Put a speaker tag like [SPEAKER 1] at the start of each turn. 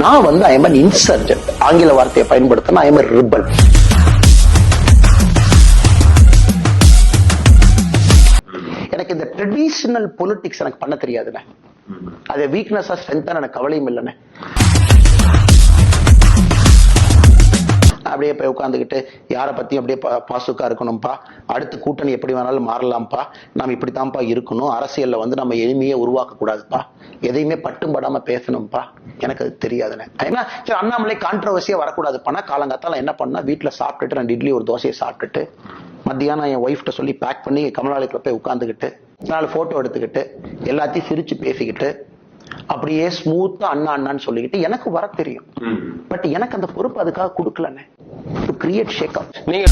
[SPEAKER 1] நான் வந்து I am an insurgent. ஆங்கில வார்த்தையை பயன்படுத்தினா ஐ எம் a rebel. எனக்கு இந்த ட்ரெடிஷனல் பொலிட்டிக்ஸ் எனக்கு பண்ண தெரியாதுண்ணே. அது வீக்னஸா ஸ்ட்ரென்த்தா எனக்கு கவலையும் இல்லைண்ணே. அப்படியே போய் உட்காந்துக்கிட்டு யாரை பத்தியும் அப்படியே பாசுக்கா இருக்கணும்ப்பா, அடுத்த கூட்டணி எப்படி வேணாலும் மாறலாம்ப்பா, நாம் இப்படித்தான்ப்பா இருக்கணும், அரசியல்ல வந்து நம்ம எளிமையை உருவாக்க கூடாதுப்பா, எதையுமே பட்டும் படாம பேசணும்ப்பா, எனக்கு அது தெரியாதுண்ணே. ஏன்னா அண்ணாமலை கான்ட்ரவர்சியா வரக்கூடாதுப்பானா காலங்காத்தால என்ன பண்ணா வீட்டுல சாப்பிட்டுட்டு 2 இட்லி ஒரு தோசையை சாப்பிட்டுட்டு மத்தியானம் என் ஒய்ஃப்ட்ட சொல்லி பேக் பண்ணி கமலாலயத்துல போய் உட்காந்துக்கிட்டு 4 போட்டோ எடுத்துக்கிட்டு எல்லாத்தையும் சிரிச்சு பேசிக்கிட்டு அப்படியே ஸ்மூத்தா அண்ணா அண்ணான்னு சொல்லிக்கிட்டு எனக்கு வர தெரியும். பட் எனக்கு அந்த பொறுப்பு அதுக்காக கொடுக்கலன்னு. டு கிரியேட் ஷேக் அப். நீங்க